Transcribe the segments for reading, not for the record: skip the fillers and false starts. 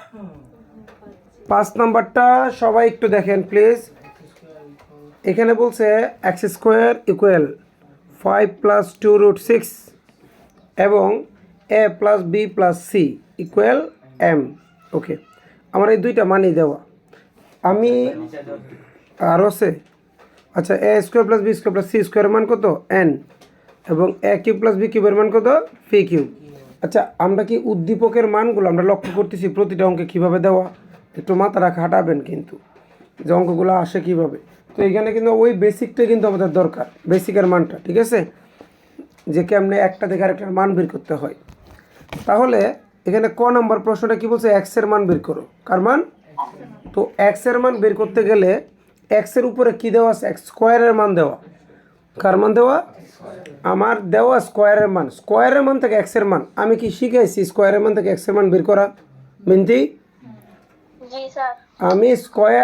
5 নাম্বারটা সবাই একটু দেখেন প্লিজ। এখানে বলছে এক্স স্কোয়ার ইকুয়াল 5 + 2√6 এবং a + b + c equal m। ওকে, আমার এই দুইটা মানই দেওয়া। আমি আরও আছে, আচ্ছা a² + b² + c স্কোয়ার মান কত n এবং a³ + b³ মান কত p³। আচ্ছা, আমরা কি উদ্দীপকের মানগুলো আমরা লক্ষ্য করতেছি প্রতিটা অঙ্কে কীভাবে দেওয়া? একটু মাথাটা খাটাবেন কিন্তু, যে অঙ্কগুলো আসে কীভাবে। তো এখানে কিন্তু ওই বেসিকটাই কিন্তু আমাদের দরকার, বেসিকের মানটা, ঠিক আছে, যে কেমনে একটা থেকে আরেকটার মান বের করতে হয়। তাহলে এখানে ক নম্বর প্রশ্নটা কি বলছে? এক্সের মান বের করো। কার মান? তো এক্সের মান বের করতে গেলে এক্সের উপরে কি দেওয়া আছে? এক্স স্কোয়ারের মান দেওয়া। কার মান দেওয়া? আমার দেওয়া স্কোয়ারের মান। স্কোয়ারের মান থেকে এক্সের মান আমি কি শিখাইছি? স্কোয়ারের মান থেকে এক্সের মান বের করা। মিনতি,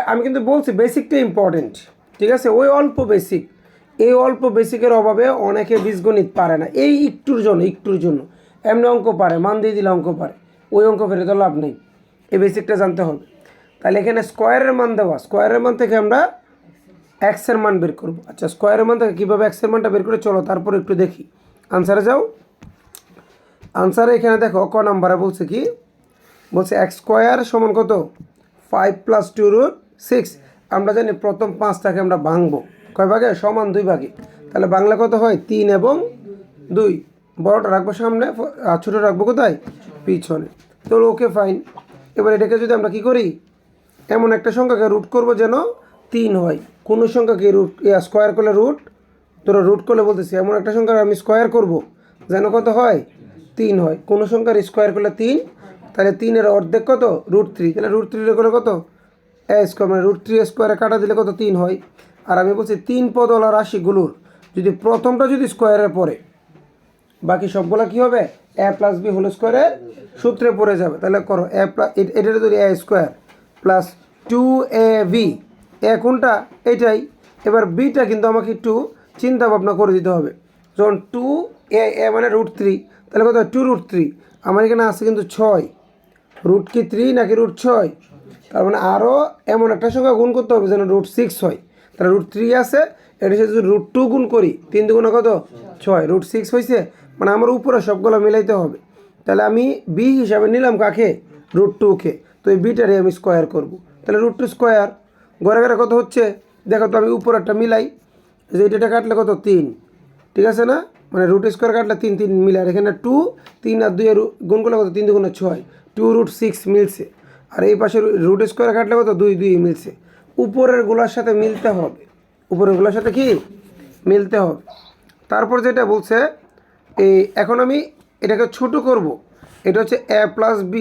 আমি কিন্তু বলছি বেসিকটা ইম্পর্টেন্ট, ঠিক আছে। ওই অল্প বেসিক, এই অল্প বেসিকের অভাবে অনেকে বীজগণিত পারে না, এই একটুর জন্য এমনি অঙ্ক পারে, মান দিয়ে দিলে অঙ্ক পারে, ওই অঙ্ক ফেরে তো লাভ নেই। এই বেসিকটা জানতে হবে। তাহলে এখানে স্কোয়ারের মান দেওয়া, স্কোয়ারের মান থেকে আমরা এক্সের মান বের করব। আচ্ছা, স্কোয়ারের মান থেকে কীভাবে এক্সের মানটা বের করে চলো তারপর একটু দেখি। আনসারে যাও। আনসারে এখানে দেখো ক নাম্বারে বলছে কি বলছে? এক্স স্কোয়ার সমান কত? 5 + 2√6। আমরা জানি প্রথম 5টাকে আমরা ভাঙবো কয় ভাগে? সমান 2 ভাগে। তাহলে বাংলা কত হয়? 3 এবং 2। বড়টা রাখবো সামনে আর ছোটো রাখবো কোথায়? পিছনে। তো ওকে ফাইন। এবার এটাকে যদি আমরা কি করি, এমন একটা সংখ্যাকে রুট করব যেন 3 হয়। কোনো সংখ্যাকে রুট স্কোয়ার করলে রুট, তোরা রুট করলে বলতেছি এমন একটা সংখ্যার আমি স্কোয়ার করব যেন কত হয়? 3 হয়। কোনো সংখ্যার স্কোয়ার করলে 3, তাহলে 3-এর অর্ধেক কত? √3। তাহলে √3 করে কত? a², মানে √3 স্কোয়ারে কাটা দিলে কত? 3 হয়। আর আমি বলছি 3 পদওয়ালা রাশিগুলোর যদি প্রথমটা যদি স্কোয়ারে পড়ে, বাকি সবগুলো কি হবে? a + b হোল স্কোয়ারের সূত্রে পড়ে যাবে। তাহলে করো এটা যদি a² + 2ab, এ কোনটা? এটাই। এবার বিটা কিন্তু আমাকে একটু চিন্তা ভাবনা করে দিতে হবে। যখন 2a মানে √3, তাহলে কত? 2√3। আমার এখানে আছে কিন্তু 6। রুট কি 3 নাকি √6? তার মানে আরও এমন একটা সংখ্যা গুণ করতে হবে যেন √6 হয়। তাহলে √3 আছে, এটার সাথে যদি √2 গুণ করি, 3 দুগুণে কত? 6। √6 হয়েছে, মানে আমার উপরে সবগুলো মিলাইতে হবে। তাহলে আমি বি হিসাবে নিলাম কাকে? √2কে। তো এই বিটারে আমি স্কোয়ার করব। তাহলে √2 স্কোয়ার ঘরে ঘরে কত হচ্ছে দেখো তো। আমি উপরেরটা মিলাই, যে এটা কাটলে কত? 3, ঠিক আছে না? মানে √² কাটলে 3 3 মিলে, আর এখানে 2, 3 আর 2 এর গুণ করলে কত? 3 দুগুণে 6, 2√6 মিলছে। আর এই পাশে √² কাটলে কত? 2 2 মিলছে। উপরের গুলার সাথে মিলতে হবে, উপরের গুলার সাথে কি মিলতে হবে। তারপর যেটা বলছে, এই এখন আমি এটাকে ছোট করব। এটা হচ্ছে a + b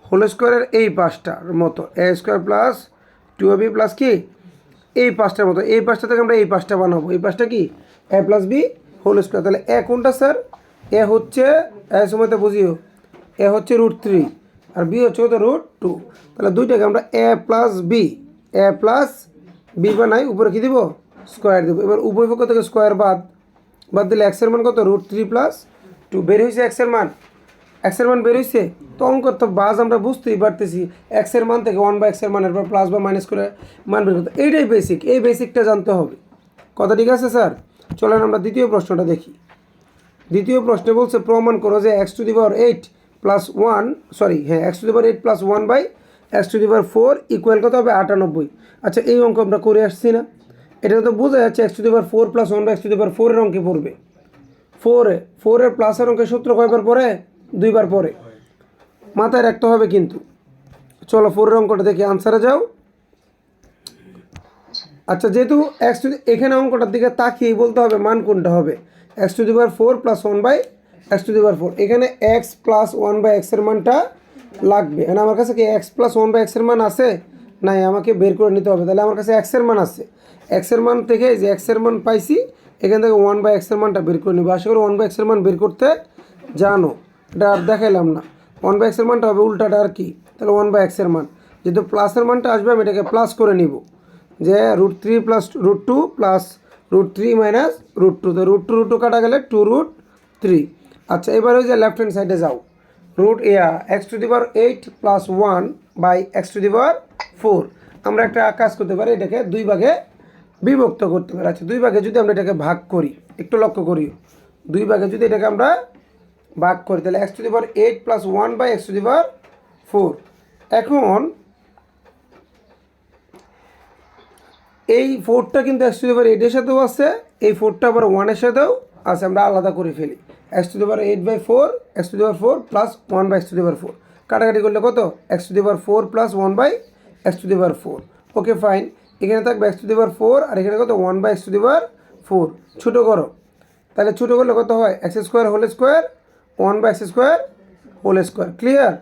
হোল স্কোয়ারের এই পাশটার মতো, a² + 2ab + কি এই পাশটার মতো। এই পাশটা থেকে আমরা এই পাশটা বানাবো। এই পাশটা কি? a + b whole square. তাহলে এ কোনটা স্যার? এ হচ্ছে সময়তে বুঝিও, এ হচ্ছে √3 আর বি হচ্ছে কত? √2। তাহলে দুইটাকে আমরা a + b বানাই, উপরে কি দিব? স্কোয়ার দেবো। এবার উভয় পক্ষ থেকে স্কোয়ার বাদ দিলে এক্সের মান কত? √3 + 2 বের হয়েছে। এক্সের মান বের হয়েছে। তো অঙ্কর তো বাজ আমরা বুঝতেই পারতেছি, এক্সের মান থেকে 1/x এর মানের পর প্লাস বা মাইনাস করে মান বের করতে। এইটাই বেসিক, এই বেসিকটা জানতে হবে। কথা ঠিক আছে স্যার? চলেন আমরা দ্বিতীয় প্রশ্নটা দেখি। দ্বিতীয় প্রশ্নে বলছে প্রমাণ করো যে x⁸ + 1 x⁸ + 1/x⁴ ইকুয়াল কত হবে? 98। আচ্ছা, এই অঙ্ক আমরা করে আসছি না? এটা তো বোঝা যাচ্ছে x⁴ + 1/x⁴ এর অঙ্কে পড়বে। 4 এর প্লাসের অঙ্কের সূত্র কয়বার পরে? 2 বার পরে, মাথায় রাখতে হবে কিন্তু। চলো 4 এর অঙ্কটা দেখি। আনসারে যাও। আচ্ছা, যেহেতু এখানে অঙ্কটার দিকে তাকিয়েই বলতে হবে মান কোনটা হবে। x⁴ + 1/x⁴। এখানে x + 1/x এর মানটা লাগবে। মানে আমার কাছে কি x + 1/x এর মান আছে? নাই, আমাকে বের করে নিতে হবে। তাহলে আমার কাছে x এর মান আছে। x এর মান থেকে যে x এর মান পাইছি, এখান থেকে 1/x এর মানটা বের করে নিব। আশা করি 1/x এর মান বের করতে জানো। এটা আর দেখাইলাম না। 1/x এর মানটা হবে উল্টাটা আর কি। তাহলে 1/x এর মান যেহেতু প্লাসের মানটা আসবে, আমি এটাকে প্লাস করে নিব, যে √3 + √2 + √3 - √2। তো √2 কাটা গেলে 2√3। আচ্ছা, এবার ওই যে লেফট হ্যান্ড সাইডে যাও। Root x to the power 8 plus 1 by x to the power 4। আমরা একটা কাজ করতে পারি, এটাকে দুই ভাগে বিভক্ত করতে পারি। আচ্ছা, দুই ভাগে যদি আমরা এটাকে ভাগ করি, একটু লক্ষ্য করি, দুই ভাগে যদি এটাকে আমরা ভাগ করি তাহলে x to the power 8 plus 1 by x to the power 4। এখন এই 4টা কিন্তু এক্স টু দি পাওয়ার 8-এর সাথেও আছে, এই 4টা আবার 1-এর সাথেও আছে। আমরা আলাদা করে ফেলি, x to the power 8/4 x to the power 4 plus 1 by x to the power 4। কাটাকাটি করলে কত? X to the power 4 plus 1 by x to the power 4। Okay fine, এখানে থাকবে এক্স টু দি পাওয়ার 4 আর এখানে কত? 1 by x to the power 4। ছোটো করো, তাহলে ছোটো করলে কত হয়? X square whole square 1 by x square whole square. Clear?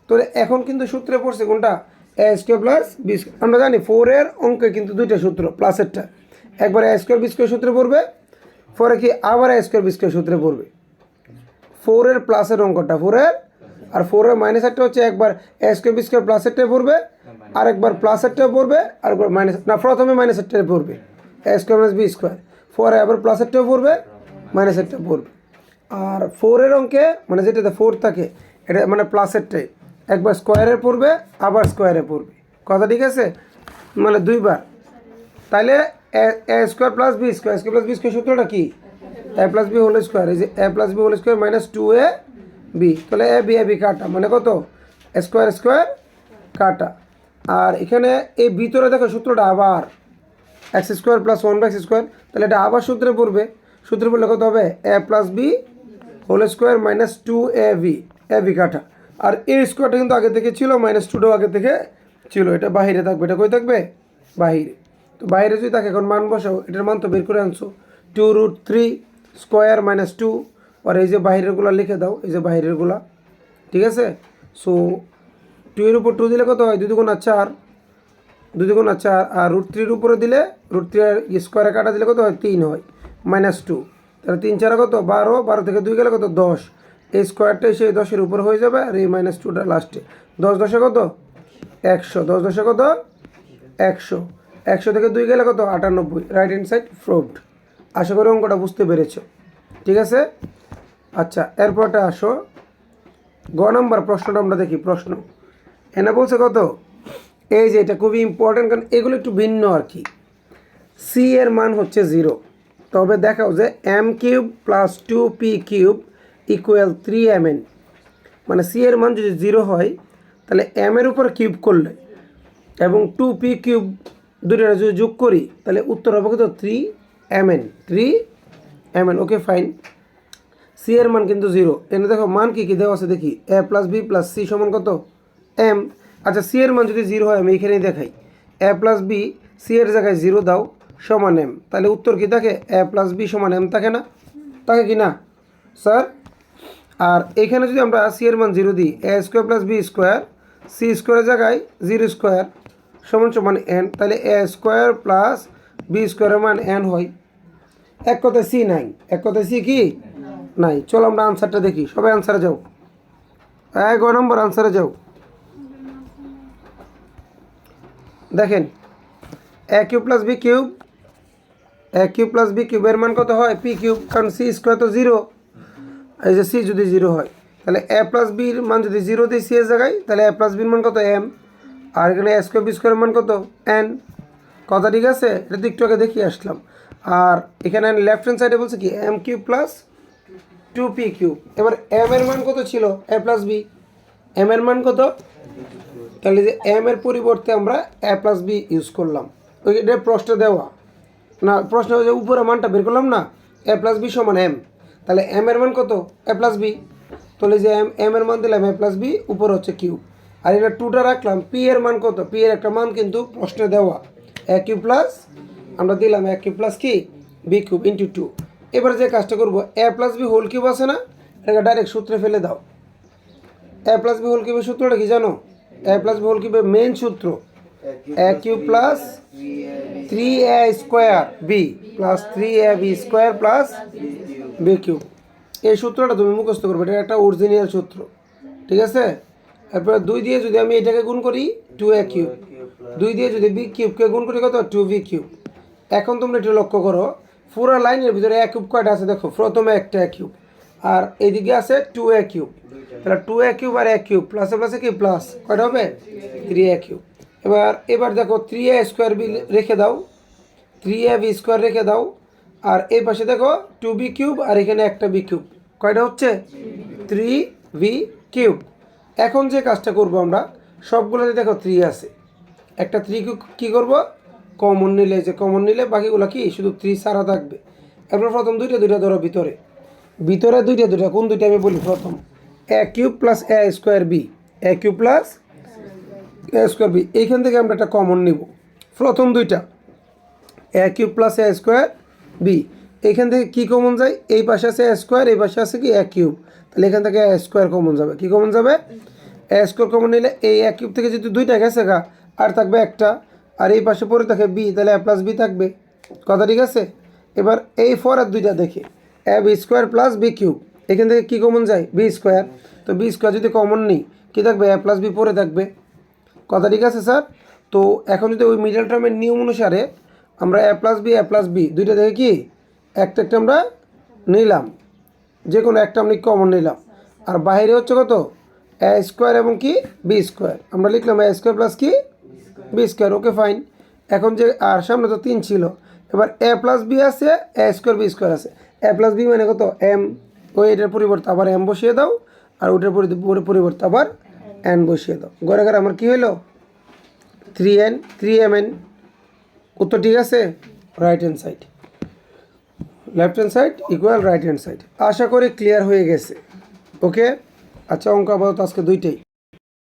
তাহলে এখন কিন্তু সূত্রে পড়ছে কোনটা? A square plus b square. আমরা জানি 4-এর অঙ্কে কিন্তু দুইটা সূত্র, প্লাসেরটা একবার এ স্কোয়ার বি স্কোয়ার সূত্রে পড়বে, পরে কি আবার এ স্কোয়ার বি স্কোয়ার সূত্রে পড়বে। 4-এর প্লাসের অঙ্কটা 4-এর, আর 4-এর মাইনাসেরটা হচ্ছে একবার এ স্কোয়ার বি স্কোয়ার প্লাসেরটাই পড়বে, আর একবার প্লাসেরটাও পড়বে, আর একবার মাইনাস, না প্রথমে মাইনাসেরটাই পড়বে এ স্কোয়ার মাইনাস বি স্কোয়ার, পরে আবার প্লাসেরটাও পড়বে, মাইনাসেরটা পড়বে। আর 4-এর অঙ্কে মানে যেটাতে 4 থাকে এটা মানে প্লাসেরটাই একবার স্কোয়ারে পড়বে, আবার স্কোয়ারে পড়বে। কথা ঠিক আছে? মানে দুইবার। তাইলে a square plus b square, square plus b square সূত্রটা কি? A plus b whole square. এই যে a plus b whole square minus 2ab। তাহলে এ বি কাটা মানে কত? স্কোয়ার স্কোয়ার কাটা। আর এখানে এই ভিতরে দেখো সূত্রটা আবার x square plus 1 by x square, তাহলে এটা আবার সূত্রে পড়বে। সূত্রে পড়লে কত হবে? A plus b whole square minus 2ab, a b কাটা। আর এ স্কোয়ারটা কিন্তু আগে থেকে ছিল, মাইনাস 2টাও আগে থেকে ছিল, এটা বাহিরে থাকবে। এটা কই থাকবে? বাহিরে। তো বাইরে যদি থাকে এখন মান বসাও, এটার মান তো বের করে আনছো 2√3 স্কোয়ার মাইনাস 2। আর এই যে বাহিরেরগুলো লিখে দাও, এই যে বাহিরেরগুলা, ঠিক আছে? সো 2-এর উপর 2 দিলে কত হয়? 2 2 4, 2 2 4। আর √3-এর উপরে দিলে √3 স্কোয়ারে কাটা দিলে কত হয়? 3 হয়, মাইনাস 2। তাহলে 3 4 কত? 12, 12 থেকে 2 গেলে কত? 10। এই স্কোয়ারটা সেই 10-এর উপর হয়ে যাবে, আর এই মাইনাস 2টা লাস্টে। 10 10-এ কত? 100। 10 10-এ কত? 100। 100 থেকে 2 গেলে কত? 98। Right hand side proved. আশা করি অঙ্কটা বুঝতে পেরেছ, ঠিক আছে? আচ্ছা, এরপরটা আসো গ নাম্বার প্রশ্নটা আমরা দেখি। প্রশ্ন এনে বলছে কত? এই যে এটা খুবই ইম্পর্টেন্ট, কারণ এগুলো একটু ভিন্ন আর কি। সি এর মান হচ্ছে 0, তবে দেখাও যে m³ plus 2p³ equal 3mn। মানে সি এর মান যদি 0 হয় তাহলে m এর উপর কিউব করলে এবং 2p³ দুইটা যদি যোগ করি তাহলে উত্তর হবে কত? 3mn। 3mn। Okay fine. C এর মান কিন্তু 0। এনে দেখো মান কি কি দেওয়া আছে দেখি। এ প্লাস বি প্লাস সি সমান কত? এম। আচ্ছা, সি এর মান যদি 0 হয় আমি এখানেই দেখাই, এ প্লাস বি সি এর জায়গায় 0 দাও সমান এম, তাহলে উত্তর কি থাকে? এ প্লাস বি সমান এম থাকে না? থাকে কি না স্যার? আর এখানে যদি আমরা সি এর মান 0 দিই, a square plus b square c স্কোয়ারের জায়গায় 0 স্কোয়ার সমান সমান এন, তাহলে এ স্কোয়ার প্লাস বি স্কোয়ারের মান এন হয়। এক কথায় সি নাই, এক কথায় সি কি নাই। চলো আমরা আনসারটা দেখি। সবাই আনসারে যাও, 1 নম্বর আনসারে যাও। দেখেন a³ plus b³ a³ plus b³ এর মান কত হয়? p³, কারণ সি স্কোয়ার তো 0। এই যে সি যদি 0 হয় তাহলে এ প্লাস বির মান যদি 0 দিই সি এর জায়গায়, তাহলে এ প্লাস বির মান কত? এম। আর এখানে এ স্কোয়ার বি স্কোয়ারের মান কত? এন। কথা ঠিক আছে? এটা তো একটু আগে দেখিয়ে আসলাম। আর এখানে লেফট হ্যান্ড সাইডে বলছে কি m³ প্লাস 2p³। এবার এম এর মান কত ছিল? এ প্লাস বি। এম এর মান কত? তাহলে যে এম এর পরিবর্তে আমরা এ প্লাস বি ইউজ করলাম। ওই এটা প্রশ্ন দেওয়া না, প্রশ্ন যে উপরে মানটা বের করলাম না, এ প্লাস বি সমান এম। তাহলে এম এর মান কত? এ প্লাস বি। তাহলে যে এম এর মান দিলাম এ প্লাস বি, উপর হচ্ছে কিউব। আর এটা 2টা রাখলাম। পি এর মান কত? পি এর একটা মান কিন্তু প্রশ্নে দেওয়া, a³ প্লাস আমরা দিলাম a³ প্লাস কি b³ ইন্টু 2। এবার যে কাজটা করবো, এ প্লাস বি হোল কিউব আছে না, এটাকে ডাইরেক্ট সূত্রে ফেলে দাও। এ প্লাস বি হোল কিউবের সূত্রটা কি জানো? এ প্লাস বি হোল কিউবের মেন সূত্র a³ plus 3a square b plus 3ab square plus b³। এই সূত্রটা তুমি মুখস্থ করবে, এটা একটা অরিজিনাল সূত্র, ঠিক আছে? এরপরে 2 দিয়ে যদি আমি এটাকে গুণ করি 2a³, 2 দিয়ে যদি b³ গুণ করি কত? 2b³। এখন তোমরা একটু লক্ষ্য করো, পুরো লাইনের ভিতরে a³ কয়টা আছে দেখো। প্রথমে একটা a³ আর এইদিকে আছে 2a কিউব, তাহলে 2a cube R a cube প্লাসে প্লাসে কি প্লাস, কয়টা হবে 3a কিউব। এবার দেখো 3a স্কোয়ার বি রেখে দাও, 3ab স্কোয়ার রেখে দাও, আর এই পাশে দেখো 2b কিউব আর এখানে একটা b কিউব, কয়টা হচ্ছে 3b কিউব। এখন যে কাজটা করব আমরা, সবগুলোতে দেখো 3 আছে, একটা 3 কী করব কমন নিলে, যে কমন নিলে বাকিগুলো কি শুধু 3 সারা থাকবে। এরপর প্রথম দুইটা ধরো ভিতরে, ভিতরে দুইটা কোন দুইটা আমি বলি, প্রথম a কিউব plus a square b, a কিউব প্লাস a স্কোয়ার বি, এইখান থেকে আমরা একটা কমন নিব, প্রথম দুইটা a কিউব প্লাস a স্কোয়ার বি, এইখান থেকে কী কমন যায়, এই পাশে আছে a স্কোয়ার, এই পাশে আছে কি a কিউব, তাহলে এখান থেকে a স্কোয়ার কমন যাবে, কি কমন যাবে a স্কোয়ার কমন নিলে এই a কিউব থেকে যদি দুইটা গেছে গা, আর থাকবে একটা, আর এই পাশে পড়ে থাকে বি, তাহলে a প্লাস বি থাকবে, কথা ঠিক আছে। এবার এই ফরের দুইটা দেখে a b square plus b cube, এখান থেকে কী কমন যায় বি স্কোয়ার, তো বি স্কোয়ার যদি কমন নিই কী থাকবে a প্লাস বি পড়ে থাকবে, কথা ঠিক আছে স্যার। তো এখন যদি ওই মিডল টার্মের নিয়ম অনুসারে আমরা a প্লাস বি দুইটা দেখে কি একটা আমরা নিলাম, যে কোনো একটা আমরা কমন নিলাম, আর বাইরে হচ্ছে কত a স্কোয়ার এবং কি বি স্কোয়ার, আমরা লিখলাম a স্কোয়ার প্লাস কি বি স্কোয়ার, ওকে ফাইন। এখন যে আর সামনে তো 3 ছিল, এবার a প্লাস বি আছে, a স্কোয়ার বি স্কোয়ার আছে, a প্লাস বি মানে কত m, ওই এটার পরিবর্তে আবার m বসিয়ে দাও, আর ওইটার পরিবর্তে আবার n বসিয়ে দাও, ঘরে ঘরে আমার কী হলো 3n 3mn, উত্তর ঠিক আছে, right hand side, left hand side equal right hand side. আশা করি ক্লিয়ার হয়ে গেছে, ওকে। আচ্ছা অঙ্ক আপাতত আজকে দুইটাই।